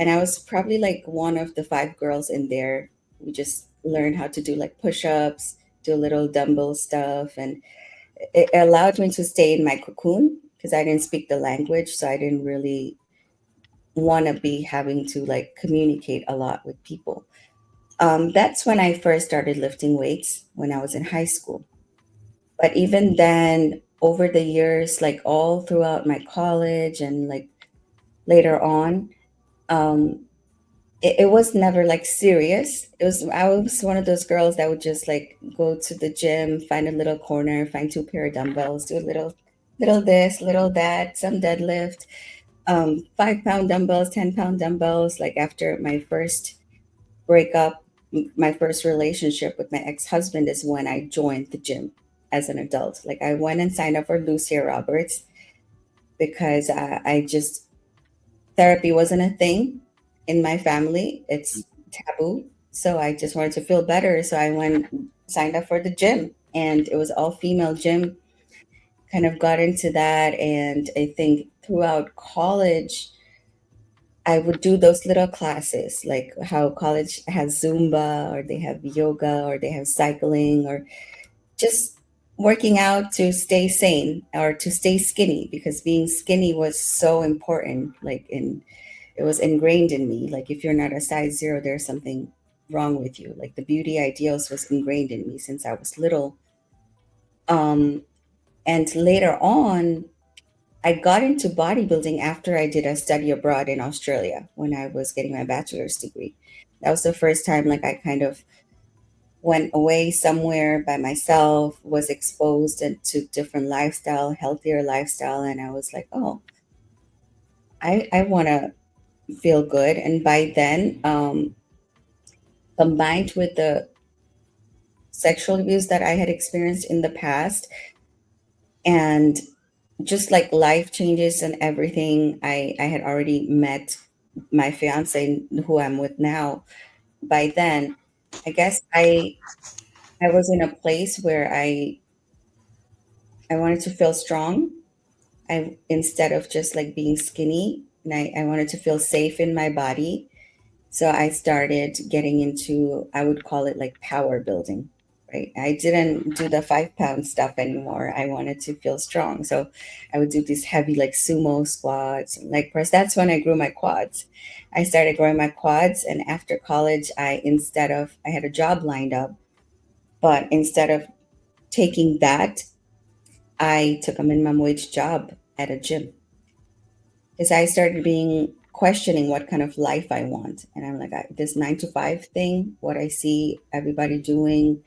And I was probably like one of the five girls in there. We just learned how to do like push-ups, do little dumbbell stuff, and it allowed me to stay in my cocoon because I didn't speak the language, so I didn't really want to be having to like communicate a lot with people. That's when I first started lifting weights when I was in high school. But even then, over the years, like all throughout my college and like later on, um, it was never like serious. I was one of those girls that would just like go to the gym, find a little corner, find two pair of dumbbells, do a little this, little that, some deadlift, 5 pound dumbbells, 10 pound dumbbells. Like after my first breakup, my first relationship with my ex-husband is when I joined the gym as an adult. Like I went and signed up for Lucia Roberts because I just therapy wasn't a thing in my family. It's taboo. So I just wanted to feel better. So I went signed up for the gym, and it was all female gym. Kind of got into that, and I think throughout college I would do those little classes, like how college has Zumba or they have yoga or they have cycling or just working out to stay sane or to stay skinny, because being skinny was so important. Like it was ingrained in me. Like if you're not a size zero, there's something wrong with you. Like the beauty ideals was ingrained in me since I was little. Um, and later on, I got into bodybuilding after I did a study abroad in Australia when I was getting my bachelor's degree. That was the first time like I kind of went away somewhere by myself, was exposed to different lifestyle, healthier lifestyle, and I was like, oh, I want to feel good. And by then, combined with the sexual abuse that I had experienced in the past, and just like life changes and everything, I had already met my fiance who I'm with now. By then, I guess I was in a place where I wanted to feel strong. I instead of just like being skinny, and I wanted to feel safe in my body. So I started getting into, I would call it like power building, right? I didn't do the 5 pound stuff anymore. I wanted to feel strong. So I would do these heavy like sumo squats and leg press. That's when I grew my quads. I started growing my quads. And after college, I had a job lined up, but instead of taking that, I took a minimum wage job at a gym because I started being questioning what kind of life I want. And I'm like, this 9 to 5 thing, what I see everybody doing,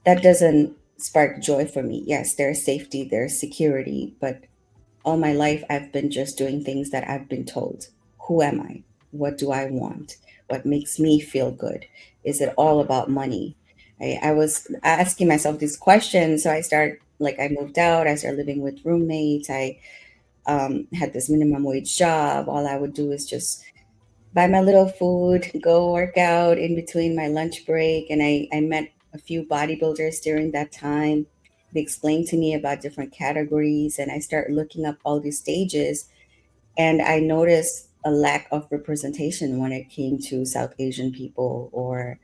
that doesn't spark joy for me. Yes, there's safety, there's security, but all my life I've been just doing things that I've been told. Who am I? What do I want? What makes me feel good? Is it all about money? I was asking myself these questions. So I moved out, I started living with roommates. I had this minimum wage job. All I would do is just buy my little food, go work out in between my lunch break. And I met a few bodybuilders during that time. They explained to me about different categories, and I started looking up all these stages. And I noticed a lack of representation when it came to South Asian people, or,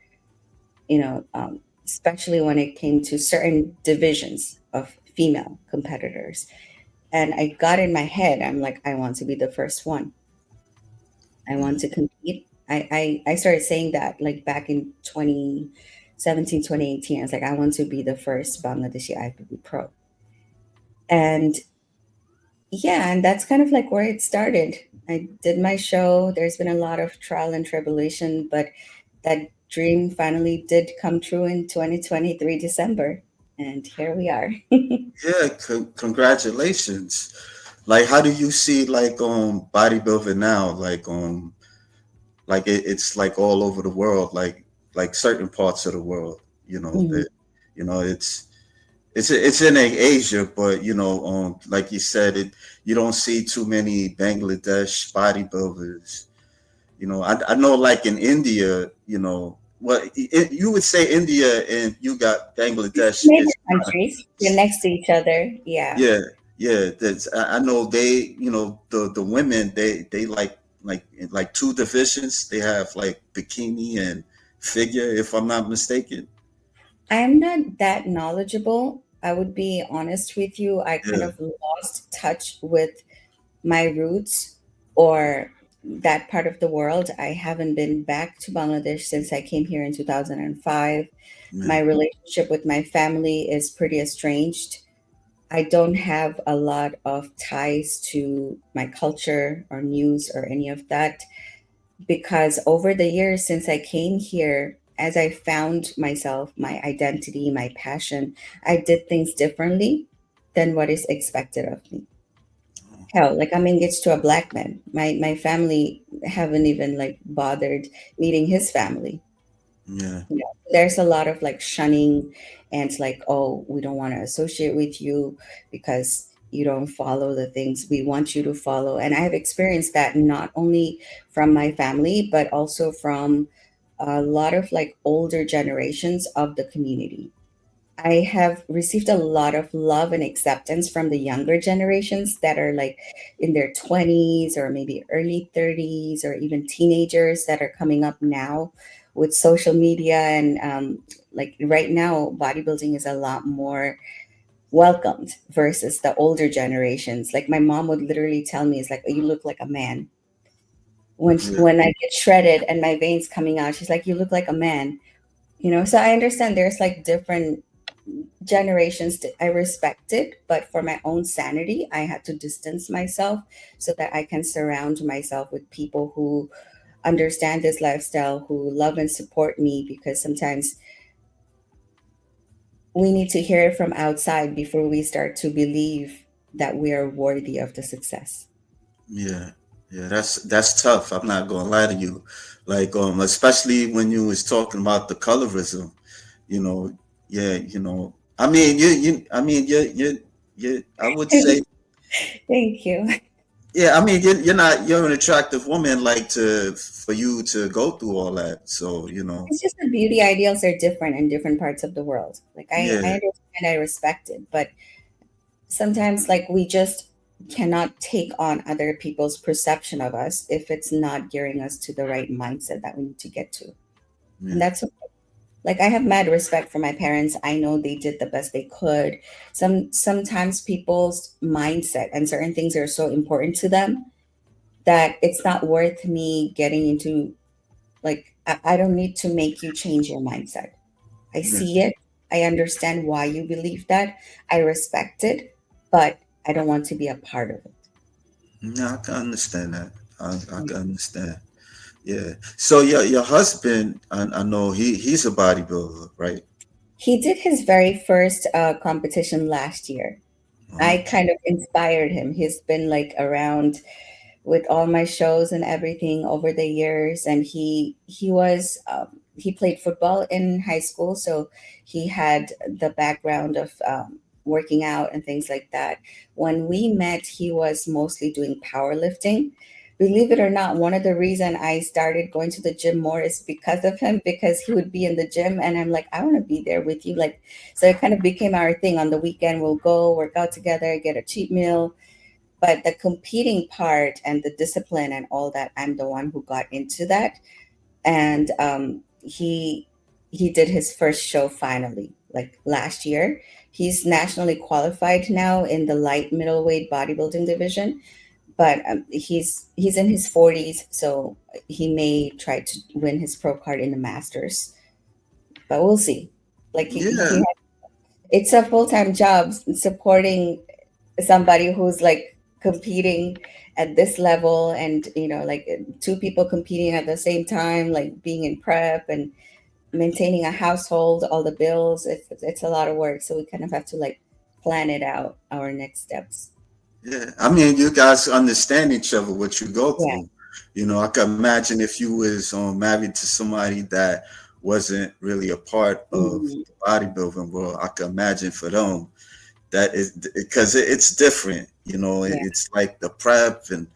you know, especially when it came to certain divisions of female competitors. And I got in my head, I'm like, I want to be the first one. I want to compete. I started saying that like back in 2017, 2018. I was like, I want to be the first Bangladeshi IFBB pro. And yeah, and that's kind of like where it started. I did my show. There's been a lot of trial and tribulation, but that dream finally did come true in 2023 December. And here we are. Yeah, congratulations. Like, how do you see like bodybuilding now? Like it's like all over the world, like certain parts of the world. You know Mhm. that, it's in Asia, but like you said, you don't see too many Bangladesh bodybuilders. I know like in India, well, you would say India and you got Bangladesh Neighbor is kind of countries, they're next to each other. Yeah. yeah, yeah. That's I know they, the women they like like two divisions. They have like bikini and figure, if I'm not mistaken. I'm not that knowledgeable. I would be honest with you. I kind Yeah, of lost touch with my roots or that part of the world. I haven't been back to Bangladesh since I came here in 2005. yeah, My relationship with my family is pretty estranged. I don't have a lot of ties to my culture or news or any of that because over the years since I came here, as I found myself, my identity, my passion, I did things differently than what is expected of me. Hell, like I'm engaged to a black man. My family haven't even like bothered meeting his family. yeah, You know, there's a lot of like shunning and it's like, oh, we don't want to associate with you because you don't follow the things we want you to follow. And I have experienced that not only from my family, but also from a lot of like older generations of the community. I have received a lot of love and acceptance from the younger generations that are like in their 20s or maybe early 30s or even teenagers that are coming up now with social media. And like right now, bodybuilding is a lot more welcomed versus the older generations. Like my mom would literally tell me, "It's like, oh, you look like a man." yeah, When I get shredded and my veins coming out, she's like, "You look like a man." You know, so I understand there's like different generations that I respected, but for my own sanity, I had to distance myself so that I can surround myself with people who understand this lifestyle, who love and support me, because sometimes we need to hear it from outside before we start to believe that we are worthy of the success. yeah, yeah. That's tough. I'm not gonna lie to you. Like, especially when you was talking about the colorism, you know, yeah, I mean, I mean, I would say, Thank you. yeah, I mean, you're an attractive woman, like for you to go through all that. So, It's just the beauty ideals are different in different parts of the world. Like I yeah, understand, I respect it, but sometimes like we just cannot take on other people's perception of us if it's not gearing us to the right mindset that we need to get to. And yeah, that's okay. Like I have mad respect for my parents. I know they did the best they could. Sometimes people's mindset and certain things are so important to them that it's not worth me getting into like I don't need to make you change your mindset. I yeah. see it. I understand why you believe that. I respect it, but I don't want to be a part of it. Yeah, I can understand that. I Mm. can understand. Yeah. So your husband, I know he's a bodybuilder, right? He did his very first competition last year. Uh-huh. I kind of inspired him. He's been like around with all my shows and everything over the years, and he played football in high school, so he had the background of working out and things like that. When we met, he was mostly doing powerlifting. Believe it or not, one of the reason I started going to the gym more is because of him, because he would be in the gym and I'm like, I want to be there with you. Like, so it kind of became our thing. On the weekend we'll go work out together, get a cheat meal. But the competing part and the discipline and all that, I'm the one who got into that. And he did his first show finally, like last year. He's nationally qualified now in the light middleweight bodybuilding division, but he's in his 40s, so he may try to win his pro card in the Masters. But we'll see. Like Yeah, it's a full time job supporting somebody who's like competing at this level, and like two people competing at the same time, like being in prep and maintaining a household, all the bills. It's a lot of work, so we kind of have to like plan it out, our next steps. yeah. I mean, you guys understand each other, what you go Yeah. through. I can imagine if you was married to somebody that wasn't really a part of Mhm. the bodybuilding world. I can imagine for them that is because it's different. Yeah. It's like the prep and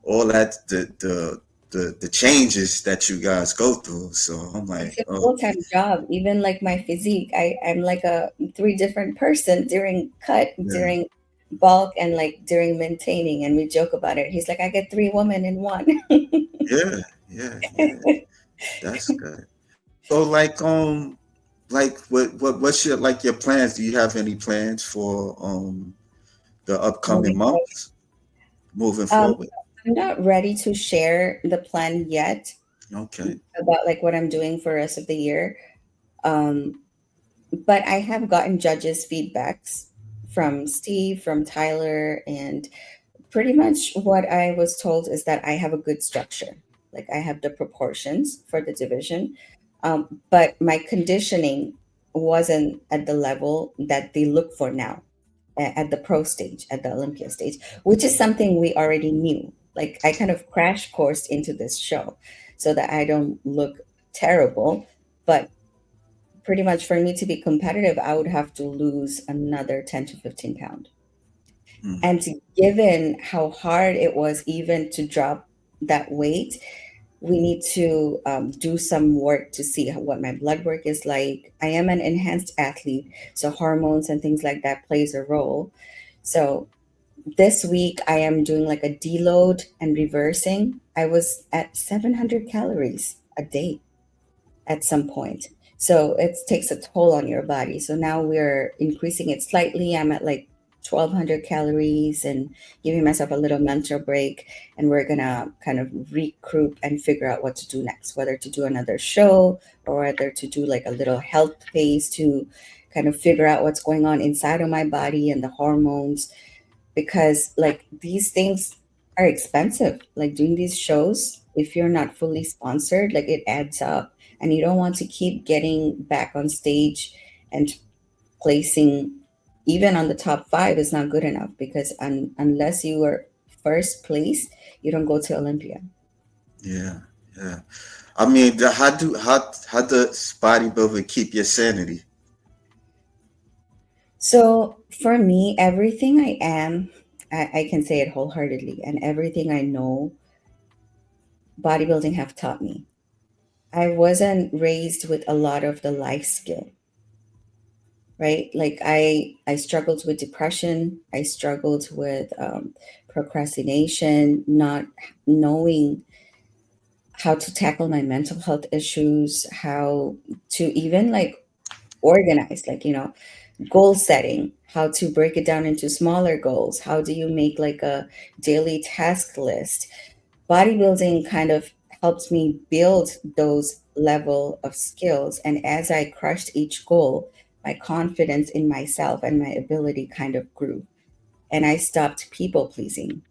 all that, the changes that you guys go through. So I'm like, It's a oh full-time job. Even like my physique, I'm like a three different person during cut, yeah, during bulk and like during maintaining, and we joke about it. He's like, I get three women in one. Yeah, yeah, yeah. That's good. So like what's your like your plans? Do you have any plans for the upcoming Moving forward. months moving Um, forward? I'm not ready to share the plan yet Okay. about like what I'm doing for the rest of the year. Um, but I have gotten judges' feedbacks from Steve, from Tyler, and pretty much what I was told is that I have a good structure. Like I have the proportions for the division, but my conditioning wasn't at the level that they look for now at the pro stage, at the Olympia stage, which is something we already knew. Like I kind of crash coursed into this show so that I don't look terrible. But pretty much for me to be competitive, I would have to lose another 10 to 15 pounds. Mm, And given how hard it was even to drop that weight, we need to do some work to see what my blood work is like. I am an enhanced athlete, so hormones and things like that plays a role. So this week I am doing like a deload and reversing. I was at 700 calories a day at some point. So it takes a toll on your body. So now we're increasing it slightly. I'm at like 1200 calories and giving myself a little mental break. And we're going to kind of regroup and figure out what to do next, whether to do another show or whether to do like a little health phase to kind of figure out what's going on inside of my body and the hormones, because like these things are expensive. Like doing these shows, if you're not fully sponsored, like it adds up, and you don't want to keep getting back on stage and placing even on the top 5 is not good enough, because unless you were first place, you don't go to Olympia. yeah, yeah. I mean, how does bodybuilder keep your sanity? So for me, everything I am, I can say it wholeheartedly, and everything I know, bodybuilding have taught me. I wasn't raised with a lot of the life skill, right? Like I struggled with depression. I struggled with procrastination, not knowing how to tackle my mental health issues, how to even like organize, like goal setting, how to break it down into smaller goals. How do you make like a daily task list? Bodybuilding kind of helped me build those level of skills, and as I crushed each goal, my confidence in myself and my ability kind of grew, and I stopped people pleasing.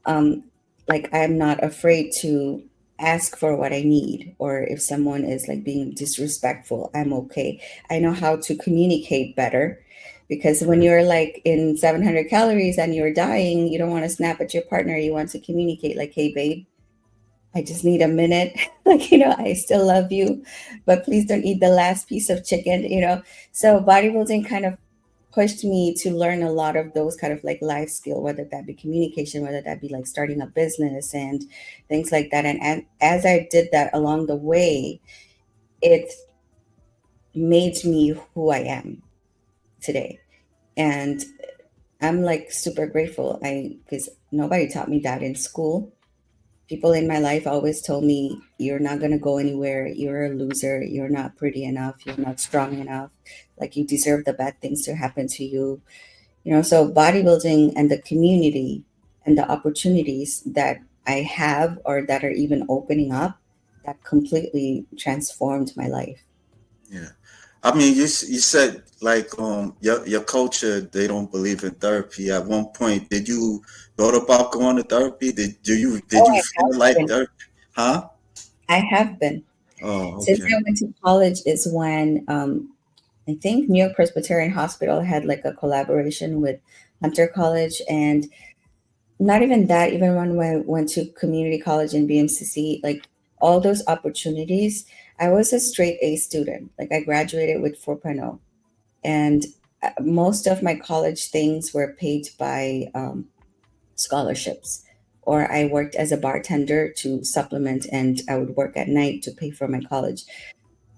um like I'm not afraid to ask for what I need, or if someone is like being disrespectful, I'm okay. I know how to communicate better, because when you're like in 700 calories and you're dying, you don't want to snap at your partner. You want to communicate like, hey babe, I just need a minute. Like, I still love you, but please don't eat the last piece of chicken. So bodybuilding kind of pushed me to learn a lot of those kind of like life skill, whether that be communication, whether that be like starting a business and things like that. And as I did that along the way, it made me who I am today. And I'm like super grateful. Because nobody taught me that in school. People in my life always told me, you're not going to go anywhere. You're a loser. You're not pretty enough. You're not strong enough. Like you deserve the bad things to happen to you. So bodybuilding and the community and the opportunities that I have or that are even opening up, that completely transformed my life. Yeah. I mean, you said like your culture they don't believe in therapy. At one point, did you thought about going to therapy? Did Oh, you I have feel like been. therapy? Huh? I have been. Oh, Since okay. I went to college is when I think New York Presbyterian Hospital had like a collaboration with Hunter College, and not even that, even when I went to community college in BMCC, like all those opportunities, I was a straight A student. Like I graduated with 4.0, and most of my college things were paid by scholarships, or I worked as a bartender to supplement, and I would work at night to pay for my college.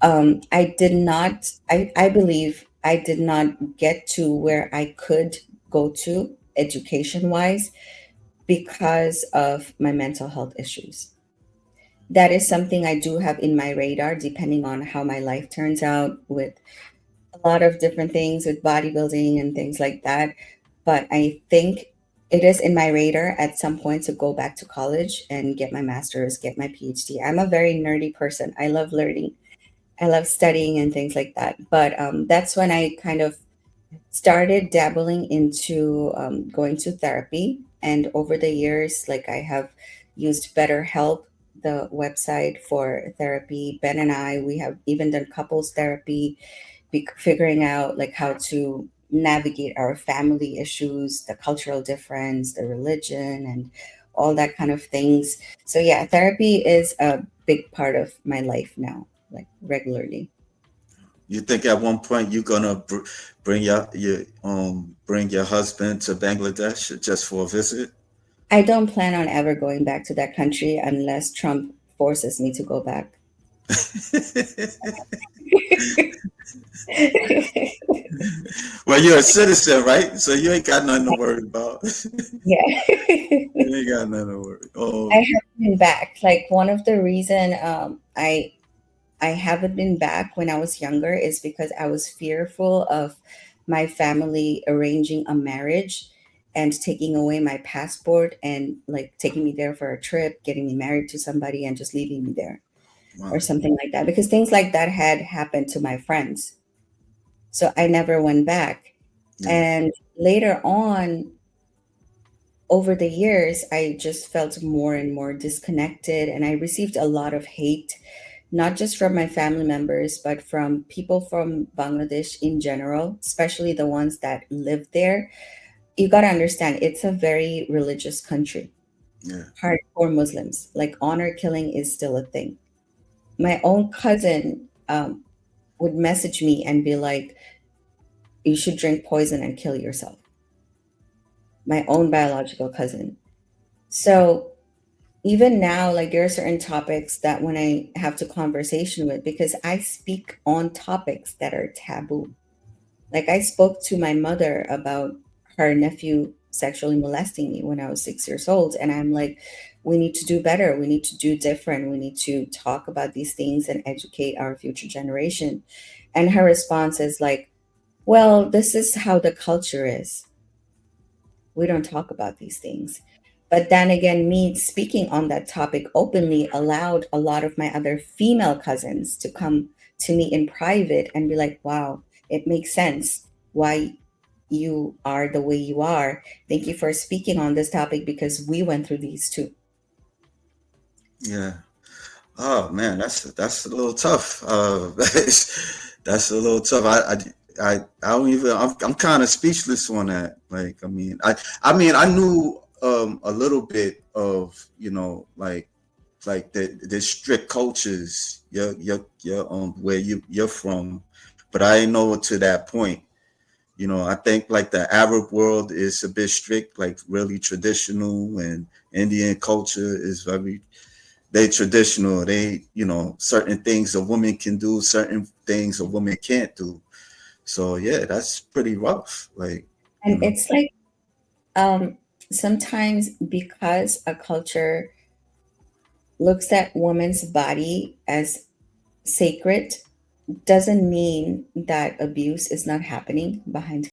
I did not, I believe I did not get to where I could go to education wise because of my mental health issues. That is something I do have in my radar, depending on how my life turns out with a lot of different things with bodybuilding and things like that. But I think it is in my radar at some point to go back to college and get my master's, get my PhD. I'm a very nerdy person. I love learning, I love studying and things like that. But that's when I kind of started dabbling into going to therapy. And over the years, like I have used BetterHelp, the website for therapy. Ben and I, we have even done couples therapy, figuring out like how to navigate our family issues, the cultural difference, the religion, and all that kind of things. So yeah, therapy is a big part of my life now, like regularly. You think at one point you're gonna bring bring your husband to Bangladesh just for a visit? I don't plan on ever going back to that country unless Trump forces me to go back. Well, you're a citizen, right? So you ain't got nothing to worry about. Yeah. You ain't got nothing to worry. I Oh, haven't been back. Like one of the reason I haven't been back when I was younger is because I was fearful of my family arranging a marriage and taking away my passport and like taking me there for a trip, getting me married to somebody and just leaving me there or wow. something like that. Because things like that had happened to my friends. So I never went back. Yeah, And later on, over the years, I just felt more and more disconnected, and I received a lot of hate, not just from my family members, but from people from Bangladesh in general, especially the ones that live there. You got to understand, it's a very religious country, yeah, hardcore Muslims. Like honor killing is still a thing. My own cousin would message me and be like, you should drink poison and kill yourself. My own biological cousin. So even now, like there are certain topics that when I have to conversation with, because I speak on topics that are taboo. Like I spoke to my mother about her nephew sexually molesting me when I was 6 years old. And I'm like, we need to do better. We need to do different. We need to talk about these things and educate our future generation. And her response is like, well, this is how the culture is. We don't talk about these things. But then again, me speaking on that topic openly allowed a lot of my other female cousins to come to me in private and be like, wow, it makes sense why you are the way you are. Thank you for speaking on this topic because we went through these too. yeah. Oh man, that's a little tough. That's a little tough. I don't even. I'm kind of speechless on that. Like, I mean, I knew a little bit of like the strict cultures. Your where you're from, but I didn't know to that point. I think like the Arab world is a bit strict, like really traditional, and Indian culture is very they traditional. They, certain things a woman can do, certain things a woman can't do. So yeah, that's pretty rough. Like, you And know, it's like um, sometimes because a culture looks at woman's body as sacred doesn't mean that abuse is not happening behind